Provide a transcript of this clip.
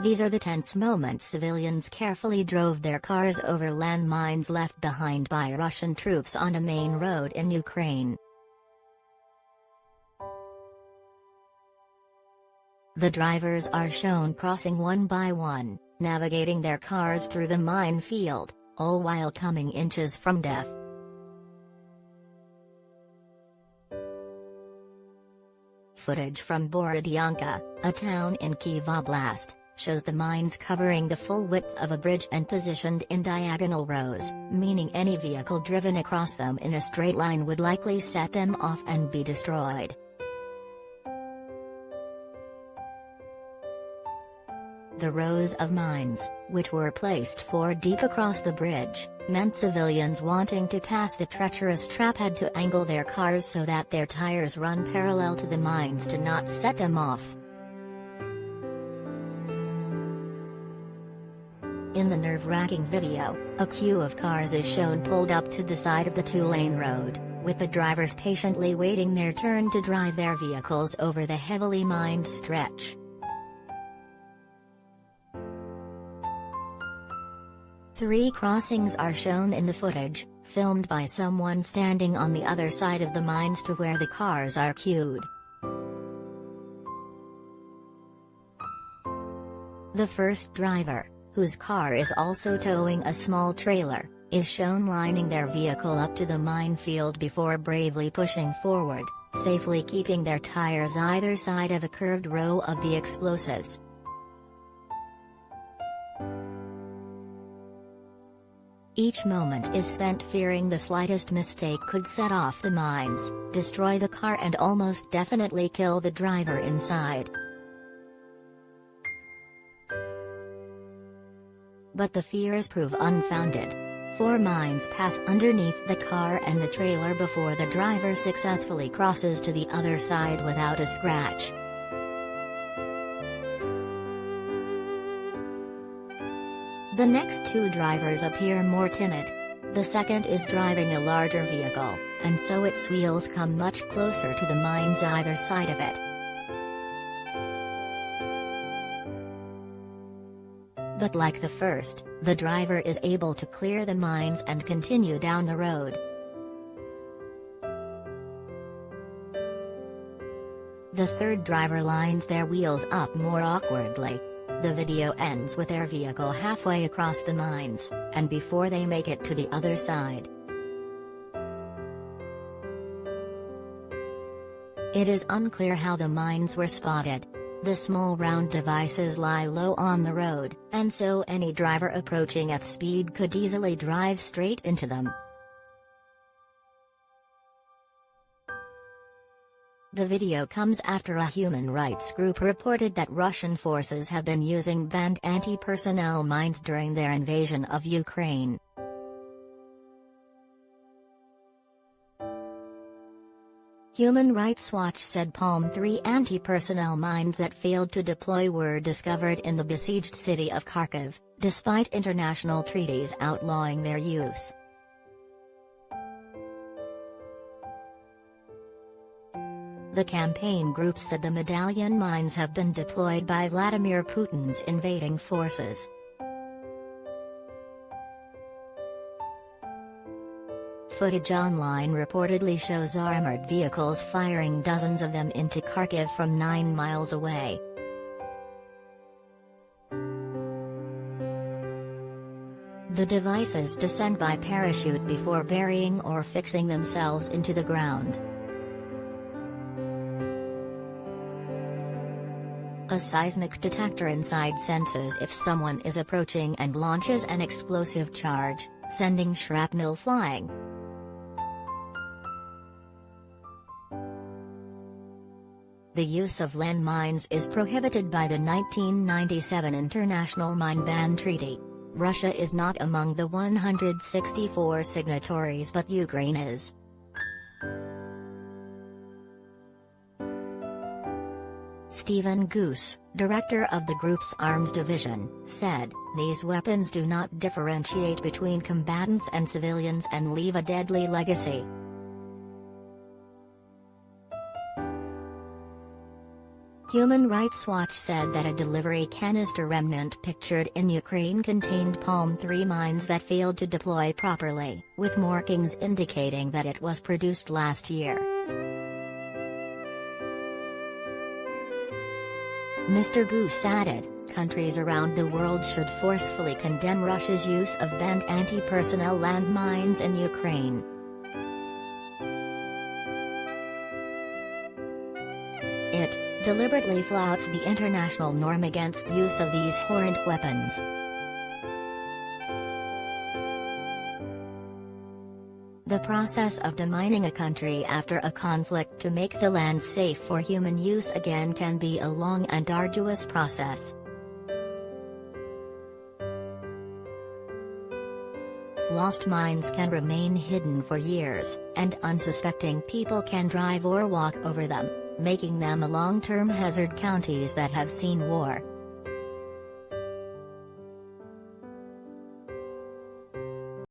These are the tense moments civilians carefully drove their cars over landmines left behind by Russian troops on a main road in Ukraine. The drivers are shown crossing one by one, navigating their cars through the minefield, all while coming inches from death. Footage from Borodyanka, a town in Kyiv Oblast, shows the mines covering the full width of a bridge and positioned in diagonal rows, meaning any vehicle driven across them in a straight line would likely set them off and be destroyed. The rows of mines, which were placed 4 deep across the bridge, meant civilians wanting to pass the treacherous trap had to angle their cars so that their tires run parallel to the mines to not set them off. In the nerve-wracking video, a queue of cars is shown pulled up to the side of the 2-lane road, with the drivers patiently waiting their turn to drive their vehicles over the heavily mined stretch. 3 crossings are shown in the footage, filmed by someone standing on the other side of the mines to where the cars are queued. The first driver, whose car is also towing a small trailer, is shown lining their vehicle up to the minefield before bravely pushing forward, safely keeping their tires either side of a curved row of the explosives. Each moment is spent fearing the slightest mistake could set off the mines, destroy the car and almost definitely kill the driver inside. But the fears prove unfounded. 4 mines pass underneath the car and the trailer before the driver successfully crosses to the other side without a scratch. The next 2 drivers appear more timid. The second is driving a larger vehicle, and so its wheels come much closer to the mines either side of it. But like the first, the driver is able to clear the mines and continue down the road. The third driver lines their wheels up more awkwardly. The video ends with their vehicle halfway across the mines, and before they make it to the other side. It is unclear how the mines were spotted. The small round devices lie low on the road, and so any driver approaching at speed could easily drive straight into them. The video comes after a human rights group reported that Russian forces have been using banned anti-personnel mines during their invasion of Ukraine. Human Rights Watch said 3 anti-personnel mines that failed to deploy were discovered in the besieged city of Kharkiv, despite international treaties outlawing their use. The campaign group said the medallion mines have been deployed by Vladimir Putin's invading forces. Footage online reportedly shows armored vehicles firing dozens of them into Kharkiv from 9 miles away. The devices descend by parachute before burying or fixing themselves into the ground. A seismic detector inside senses if someone is approaching and launches an explosive charge, sending shrapnel flying. The use of landmines is prohibited by the 1997 International Mine Ban Treaty. Russia is not among the 164 signatories, but Ukraine is. Stephen Goose, director of the group's arms division, said, "These weapons do not differentiate between combatants and civilians and leave a deadly legacy." Human Rights Watch said that a delivery canister remnant pictured in Ukraine contained palm-3 mines that failed to deploy properly, with markings indicating that it was produced last year. Mr. Goose added, countries around the world should forcefully condemn Russia's use of banned anti-personnel landmines in Ukraine. It deliberately flouts the international norm against use of these horrend weapons. The process of demining a country after a conflict to make the land safe for human use again can be a long and arduous process. Lost mines can remain hidden for years, and unsuspecting people can drive or walk over them, making them a long-term hazard. Counties that have seen war,